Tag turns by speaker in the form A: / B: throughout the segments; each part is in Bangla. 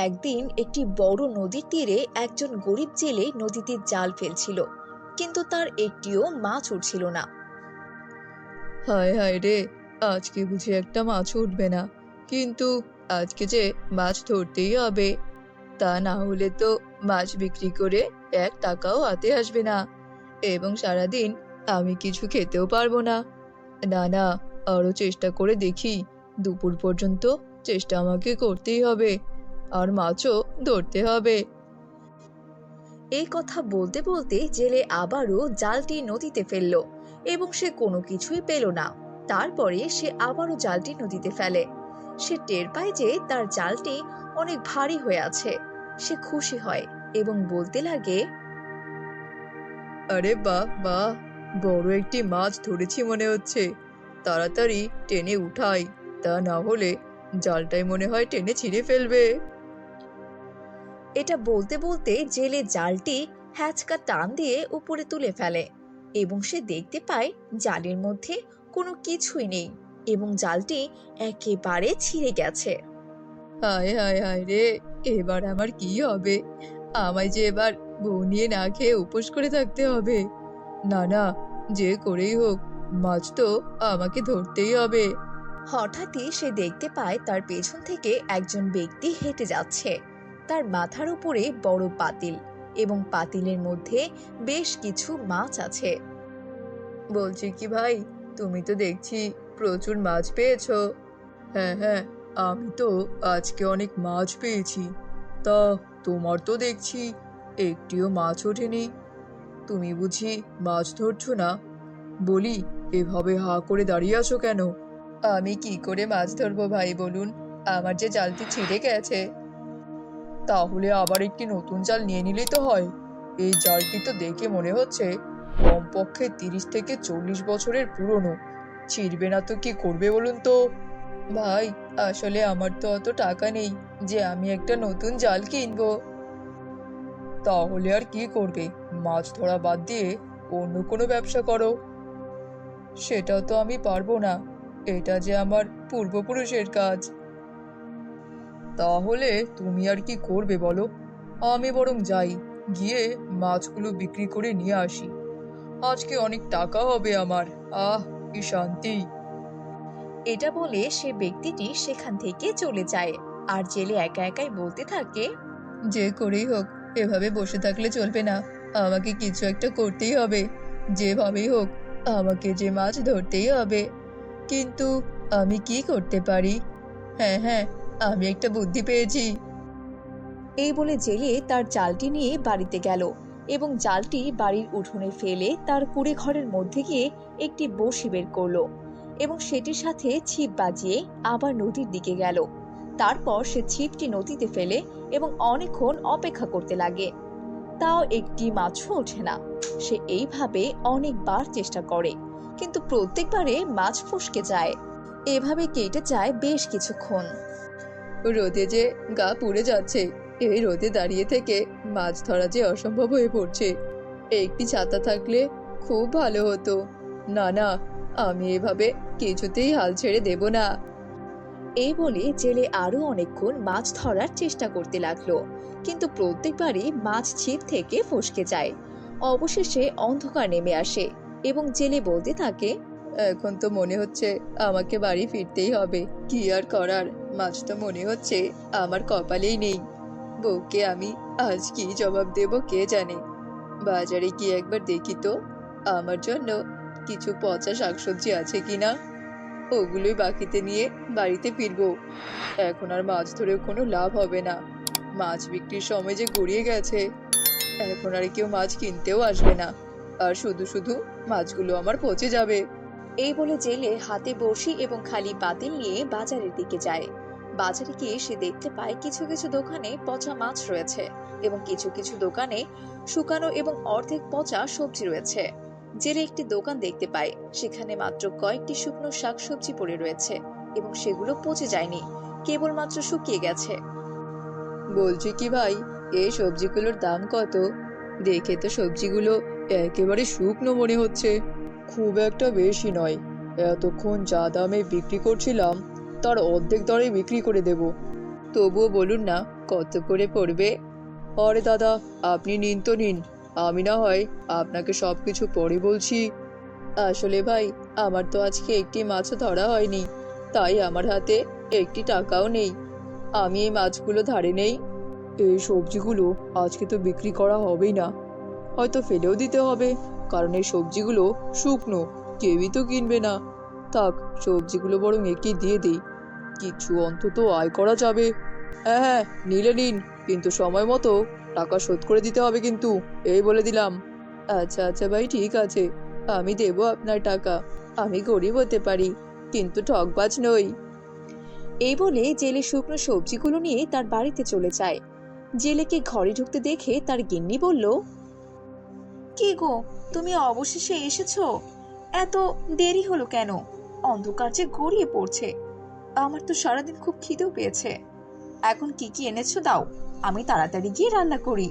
A: একদিন একটি বড় নদীর তীরে একজন গরিব জেলে নদীতে জাল ফেলছিল, কিন্তু তার একটিও মাছ উঠছিল না।
B: হায় হায় রে, আজকে বুঝি একটা মাছ উঠবে না। কিন্তু আজকে যে মাছ ধরতেই হবে, তা না হলে তো মাছ বিক্রি করে 1 টাকাও হাতে আসবে না, এবং সারাদিন আমি কিছু খেতেও পারবো না। না না, আরো চেষ্টা করে দেখি। দুপুর পর্যন্ত চেষ্টা আমাকে করতেই হবে, আর মাছও ধরতে হবে।
A: এই কথা বলতে বলতে জেলে আবারও জালটি নদীতে ফেললো, এবং সে কোনো কিছুই পেল না। তারপরে সে আবারও জালটি নদীতে ফেলে। সে টের পায় যে তার জালটি অনেক ভারী হয়ে আছে। সে খুশি হয় এবং বলতে লাগে,
B: আরে বাহ বাহ, বড় একটি মাছ ধরেছি মনে হচ্ছে। তাড়াতাড়ি টেনে উঠাই, তা না হলে জালটাই মনে হয় টেনে ছিঁড়ে ফেলবে।
A: এটা বলতে বলতে জেলে জালটি হ্যাচকা টান দিয়ে উপরে তুলে ফেলে, এবং সে দেখতে পায় জালের মধ্যে কোনো কিছুই নেই এবং জালটি একেবারে ছিঁড়ে গেছে।
B: হায় হায় হায় রে, এবার আমার কি হবে? আমায় যে এবার বউ নিয়ে না খেয়ে উপোস করে থাকতে হবে। না না, যে করেই হোক মাছ তো আমাকে ধরতেই হবে।
A: হঠাৎই সে দেখতে পায় তার পেছন থেকে একজন ব্যক্তি হেঁটে যাচ্ছে। তার মাথার উপরে বড় পাতিল, এবং পাতিলের মধ্যে বেশ কিছু মাছ আছে।
B: বলছি কি ভাই, তুমি তো দেখছি প্রচুর মাছ পেয়েছো। হ্যাঁ হ্যাঁ, আমি তো আজকে অনেক মাছ পেয়েছি। তা তোমার তো দেখছি একটিও মাছ ওঠেনি। তুমি বুঝি মাছ ধরছো না? বলি, এভাবে হা করে দাঁড়িয়ে আছো কেন? আমি কি করে মাছ ধরবো ভাই বলুন? আমার যে জালটি ছিঁড়ে গেছে। তাহলে আবার একটি নতুন জাল নিয়ে নিলেই তো হয়। এই জালটি তো দেখে মনে হচ্ছে কমপক্ষে 30 থেকে 40 বছরের পুরনো। ছিঁড়বে না তো কি করবে বলুন তো? ভাই, আসলে আমার তো অত টাকা নেই যে আমি একটা নতুন জাল কিনবো। তাহলে আর কি করবে? মাছ ধরা বাদ দিয়ে অন্য কোনো ব্যবসা করো। সেটাও তো আমি পারবো না, এটা যে আমার পূর্বপুরুষের কাজ। তাহলে তুমি আর কি করবে বলো? আমি বরং যাই, গিয়ে মাছগুলো বিক্রি করে নিয়ে আসি। আজকে অনেক টাকা হবে আমার। আহ, কি শান্তি!
A: এটা বলে সে ব্যক্তিটি সেখান থেকে চলে যায়, আর জেলে একা একাই বলতে থাকে,
B: যে করেই হোক, এভাবে বসে থাকলে চলবে না। আমাকে কিছু একটা করতেই হবে। যেভাবেই হোক আমাকে যে মাছ ধরতেই হবে। কিন্তু আমি কি করতে পারি? হ্যাঁ হ্যাঁ, আমি একটা বুদ্ধি পেয়েছি।
A: এই বলে জেলে তার জালটি নিয়ে বাড়িতে গেল, এবং জালটি বাড়ির উঠোনে ফেলে তার কুঁড়ে ঘরের মধ্যে গিয়ে একটি বড়শি বের করলো, এবং সেটির সাথে ছিপ বাজিয়ে আবার নদীর দিকে গেল। তারপর সে ছিপটি নদীতে ফেলে এবং অনেকক্ষণ অপেক্ষা করতে লাগে। তাও একটি মাছও ওঠে না। সে এইভাবে অনেকবার চেষ্টা করে, কিন্তু প্রত্যেকবারে মাছ ফসকে যায়। এভাবে কেটে যায় বেশ কিছুক্ষণ।
B: রোদে যে গা পুড়ে যাচ্ছে, এই রোদে দাঁড়িয়ে থেকে মাছ ধরা যে অসম্ভব হয়ে পড়ছে। একটি ছাতা থাকলে খুব ভালো হতো। না না, আমি এভাবে কিছুতেই হাল ছেড়ে দেব না।
A: এই বলে জেলে আরো অনেকক্ষণ মাছ ধরার চেষ্টা করতে লাগলো, কিন্তু প্রত্যেকবারই মাছ ছিপ থেকে ফসকে যায়। অবশেষে অন্ধকার নেমে আসে, এবং জেলে বলতে থাকে,
B: এখন তো মনে হচ্ছে আমাকে বাড়ি ফিরতেই হবে। কি আর করার, মাছ তো মনে হচ্ছে আমার কপালেই নেই। বউকে আমি আজ কি জবাব দেব কে জানে। বাজারে গিয়ে একবার দেখি তো আমার জন্য কিছু পচা শাকসবজি আছে কিনা। ওগুলোই বাকিতে নিয়ে বাড়িতে ফিরবো। এখন আর মাছ ধরেও কোনো লাভ হবে না। মাছ বিক্রির সময় যে গড়িয়ে গেছে। এখন আর কেউ মাছ কিনতেও আসবে না, আর শুধু শুধু মাছগুলো আমার পচে যাবে।
A: এই বলে জেলে হাতে বড়শি এবং খালি পাতিল নিয়ে বাজারের দিকে যায়। বাজারে গিয়ে সে দেখতে পায় কিছু কিছু দোকানে পচা মাছ রয়েছে, এবং কিছু কিছু দোকানে শুকানো এবং অর্ধেক পচা সবজি রয়েছে। জেলে একটি দোকান দেখতে পায়, সেখানে মাত্র কয়েকটি শুকনো শাকসবজি পড়ে রয়েছে, এবং সেগুলো পচে যায়নি, কেবলমাত্র শুকিয়ে গেছে।
B: বলছি কি ভাই, এই সবজিগুলোর দাম কত? দেখে তো সবজিগুলো একেবারে শুকনো মনে হচ্ছে। খুব একটা বেশি নয়। এতক্ষণ যা দামে বিক্রি করছিলাম তার অর্ধেক দরে বিক্রি করে দেব। তবুও বলুন না কত করে পড়বে? আরে দাদা, আপনি নিন তো নিন, আমি না হয় আপনাকে সব কিছু পরে বলছি। আসলে ভাই, আমার তো আজকে একটি মাছও ধরা হয়নি, তাই আমার হাতে একটি টাকাও নেই। আমি এই মাছগুলো ধারে নেই। এই সবজিগুলো আজকে তো বিক্রি করা হবেই না, হয়তো ফেলেও দিতে হবে, কারণ এই সবজিগুলো শুকনো, কেউই তো কিনবে না। থাক, সবজিগুলো বরং একে দিয়ে দিই, কিছু অন্তত আয় করা যাবে। হ্যাঁ হ্যাঁ, নিলে নিন, কিন্তু সময় মতো টাকা শোধ করে দিতে হবে কিন্তু, এই বলে দিলাম। আচ্ছা আচ্ছা ভাই, ঠিক আছে, আমি দেবো আপনার টাকা। আমি গরিব হতে পারি, কিন্তু ঠকবাজ নই।
A: এই বলে জেলে শুকনো সবজিগুলো নিয়ে তার বাড়িতে চলে যায়। জেলেকে ঘরে ঢুকতে দেখে তার গিন্নি বলল, কি গো, তুমি অবশেষে এসেছো? এত দেরি হলো কেন? অন্ধকার যে গড়িয়ে পড়ছে। আমার তো সারাদিন খুব খিদেও পেয়েছে। এখন কি কি এনেছো দাও, আমি তাড়াতাড়ি গিয়ে রান্না করি।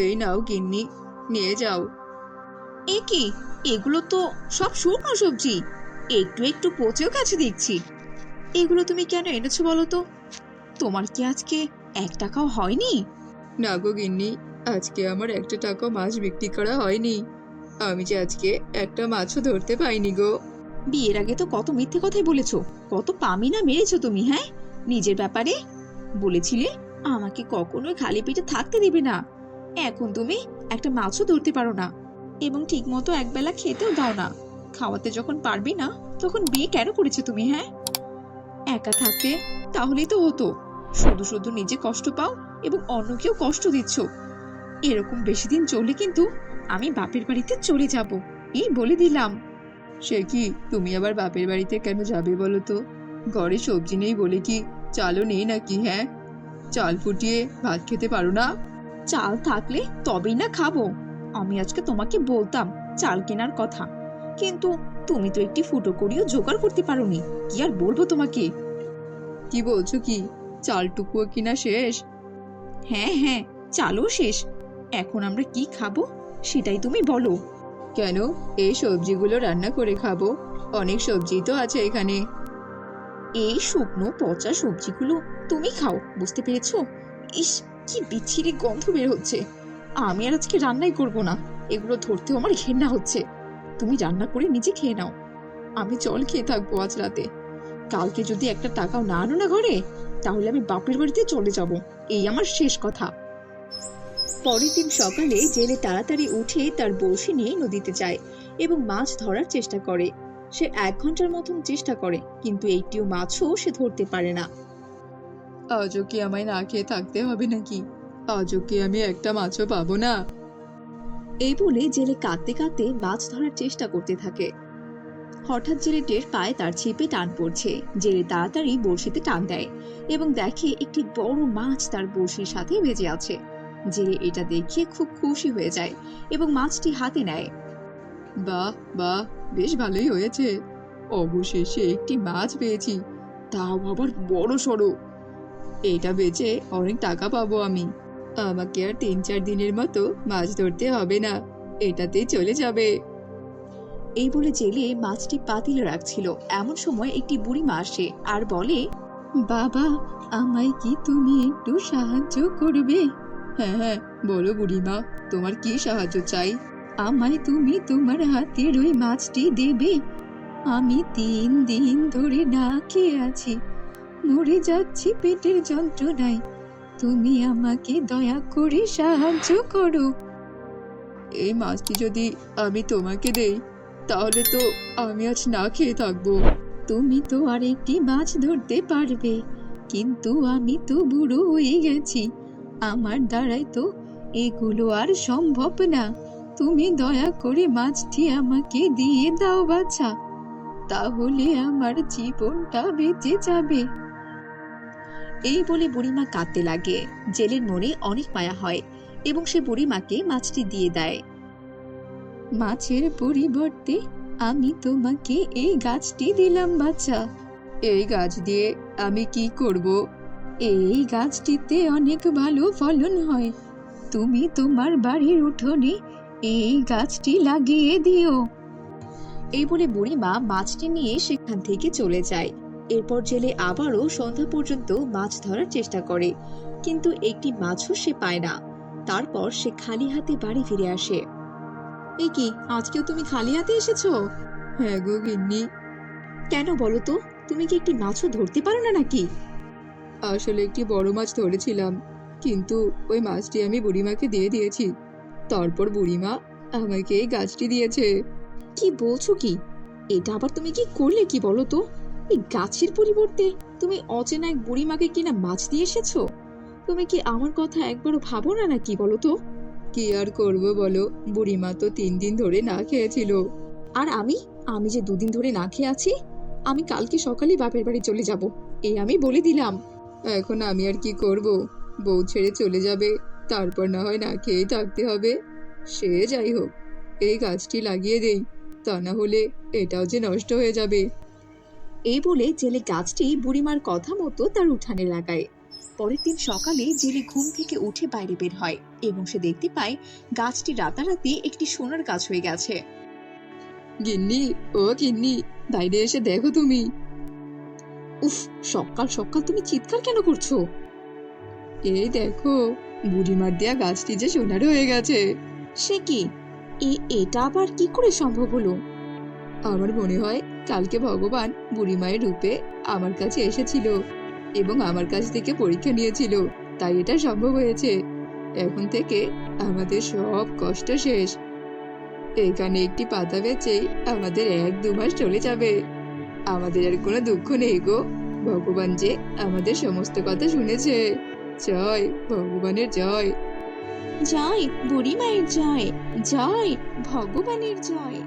B: এই নাও গিন্নি, নিয়ে যাও।
A: এ কি, এগুলো তো সব শুকনো সবজি, একটু একটু পচেও গেছে দেখছি। এগুলো তুমি কেন এনেছো বলো তো? তোমার কি আজকে 1 টাকাও হয়নি?
B: না গো গিন্নি, আজকে আমার একটা টাকা মাছ বিক্রি করা হয়নি। আমি যে আজকে একটা মাছও ধরতে পাইনি গো।
A: বিয়ের আগে তো কত মিথ্যে কথাই বলেছো, কত পামি না মেরেছো তুমি। হ্যাঁ, নিজের ব্যাপারে বলেছিলে আমাকে কখনোই খালি পেটে থাকতে দিবে না। এখন তুমি একটা মাছও ধরতে পারো না, এবং ঠিক মতো একবেলা খেতেও দাও না। খাওয়াতে যখন পারবি না, তখন বিয়ে কেন করেছো তুমি? হ্যাঁ, একা থাকতে তাহলেই তো হতো। শুধু শুধু নিজে কষ্ট পাও এবং অন্যকেও কষ্ট দিচ্ছ। এরকম বেশি দিন চললে কিন্তু আমি বাপের বাড়িতে চলে যাব, এই বলে দিলাম।
B: সে কি, তুমি আবার বাপের বাড়িতে কেন যাবে বলো তো? ঘরে সবজি নেই বলে কি চালও নেই নাকি? হ্যাঁ, চাল ফুটিয়ে ভাত খেতে পারো না?
A: চাল থাকলে তবেই না খাবো। আমি আজকে তোমাকে বলতাম চাল কেনার কথা, কিন্তু তুমি তো একটি ফুটো করিও জোগাড় করতে পারোনি। কি আর বলবো তোমাকে?
B: কি বলছো কি, চালটুকুও কিনা শেষ?
A: হ্যাঁ হ্যাঁ, চালও শেষ। এখন আমরা কি খাবো সেটাই তুমি বলো।
B: কেন, এই সবজিগুলো রান্না করে খাবো, অনেক সবজি তো আছে এখানে।
A: এই শুকনো পচা সবজিগুলো তুমি খাও, বুঝতে পেরেছো? ইস, কি বিচ্ছিরি গন্ধ বের হচ্ছে। আমি আর আজকে রান্নাই করব না, এগুলো ধরতেও আমার ঘেন্না হচ্ছে। তুমি রান্না করে নিজে খেয়ে নাও, আমি জল খেয়ে থাকবো আজ রাতে। কালকে যদি একটা টাকাও না আনো না ঘরে, তাহলে আমি বাপের বাড়িতে চলে যাব, এই আমার শেষ কথা। পরের দিন সকালে জেলে তাড়াতাড়ি উঠে তার বড়শি নিয়ে নদীতে যায় এবং মাছ ধরার চেষ্টা করে। সে 1 ঘন্টার মতন চেষ্টা করে, কিন্তু একটিও মাছও সে ধরতে পারে না।
B: আজও কি আমায় না খেয়ে থাকতে হবে নাকি? আজও কি আমি একটা মাছও পাবো না?
A: এই বলে জেলে কাঁদতে কাঁদতে মাছ ধরার চেষ্টা করতে থাকে। হঠাৎ জেলে টের পায় তার ছিপে টান পড়ছে। জেলে তাড়াতাড়ি বড়শিতে টান দেয় এবং দেখে একটি বড় মাছ তার বড়শির সাথে বেজে আছে। জেলে এটা দেখে খুব খুশি হয়ে যায় এবং মাছটি হাতে নেয়।
B: বাহ বাহ, বেশ ভালোই হয়েছে, অবশেষে একটি মাছ পেয়েছি, তাও আবার বড় সড়ো। এটা বেচে অনেক টাকা পাবো আমি। আমাকে আর 3-4 দিনের মতো মাছ ধরতে হবে না, এটাতেই চলে যাবে।
A: এই বলে জেলে মাছটি পাতিলে রাখছিল, এমন সময় একটি বুড়িমা আসে আর বলে,
B: বাবা, আমায় কি তুমি একটু সাহায্য করবে? হ্যাঁ হ্যাঁ, বলো বুড়িমা, তোমার কি সাহায্য চাই?
A: আমায় তুমি তোমার হাতের ওই মাছটি দেবে। আমি 3 দিন ধরে না খেয়ে আছি, মরে যাচ্ছি পেটের যন্ত্রণায়। তুমি আমাকে দয়া করে সাহায্য করো।
B: এই মাছটি যদি আমি তোমাকে দেই, তাহলে তো আমি আজ না খেয়ে থাকবো।
A: তুমি তো আর একটি মাছ ধরতে পারবে, কিন্তু আমি তো বুড়ো হয়ে গেছি, আমার দ্বারাই তো এগুলো আর সম্ভব না। তুমি দয়া করে মাছটি আমাকে দিয়ে দাও বাছা, তাহলে আমার জীবনটা বেঁচে যাবে। এই বলে বুড়িমা কাঁদতে লাগে। জেলের মনে অনেক মায়া হয় এবং সে বুড়িমাকে মাছটি দিয়ে দেয়। মাছের পরিবর্তে আমি তোমাকে এই গাছটি দিলাম বাছা।
B: এই গাছ দিয়ে আমি কি করব?
A: এই গাছটিতে অনেক ভালো ফলন হয়, তুমি তোমার বাড়ির উঠোনে এই গাছটি লাগিয়ে দিও। এই বলে বুড়িমা মাছটি নিয়ে সেখান থেকে চলে যায়। এরপর জেলে আবারও সন্ধ্যা পর্যন্ত মাছ ধরার চেষ্টা করে, কিন্তু একটি মাছও সে পায় না। তারপর সে খালি হাতে বাড়ি ফিরে আসে। এ কি, আজকেও তুমি খালি হাতে এসেছো?
B: হ্যাঁ গো গিন্নি,
A: কেন বলো তো, তুমি কি একটি মাছও ধরতে পারো না নাকি?
B: আসলে একটি বড় মাছ ধরেছিলাম, কিন্তু ওই মাছটি আমি বুড়িমাকে দিয়ে দিয়েছি। তারপর বুড়িমা আমাকে এই গাছটি দিয়েছে।
A: কি বলছো কি? এটা আবার তুমি কি করলে কি বলো তো? এই গাছের পরিবর্তে তুমি অচেনা এক বুড়িমাকে কিনা মাছ দিয়ে এসেছো? তুমি কি আমার কথা একবারও ভাবো না নাকি বলো তো?
B: কি আর করব বলো, বুড়িমা তো 3 দিন ধরে না খেয়েছিল।
A: আর আমি আমি যে 2 দিন ধরে না খেয়ে আছি। আমি কালকে সকালে বাপের বাড়ি চলে যাব, এই আমি বলে দিলাম।
B: এখন আমি আর কি করব? বউ ছেড়ে চলে যাবে, তারপর না হয় না খেয়েই থাকতে হবে। সে যাই হোক, এই গাছটি লাগিয়ে দেই, তা না হলে এটাও যে নষ্ট হয়ে যাবে।
A: এই বলে জেলে গাছটি বুড়িমার কথা মতো তার উঠানে লাগায়। পরের দিন সকালে জেলে ঘুম থেকে উঠে বাইরে বের হয় এবং সে দেখতে পায় গাছটি রাতারাতি একটি সোনার গাছ হয়ে গেছে।
B: গিন্নি, ও গিন্নি, বাইরে এসে দেখো তুমি।
A: উফ, সকাল সকাল তুমি চিৎকার কেন করছো?
B: এই দেখো, বুড়িমার দেয়া গাছটি যে সোনার হয়ে গেছে।
A: সে কি? এটা আবার কি করে সম্ভব হলো?
B: আমার মনে হয় কালকে ভগবান বুড়িমায়ের রূপে আমার কাছে এসেছিল এবং আমার কাছ থেকে পরীক্ষা নিয়েছিল, তাই এটা সম্ভব হয়েছে। এখন থেকে আমাদের সব কষ্ট শেষ। এখানে একটি পাতা বেচেই আমাদের 1-2 মাস চলে যাবে। আমাদের আর কোনো দুঃখ নেই গো। ভগবান যে আমাদের সমস্ত কথা শুনেছে। জয় ভগবানের জয়।
A: জয় বুড়ি মায়ের জয়, জয় ভগবানের জয়।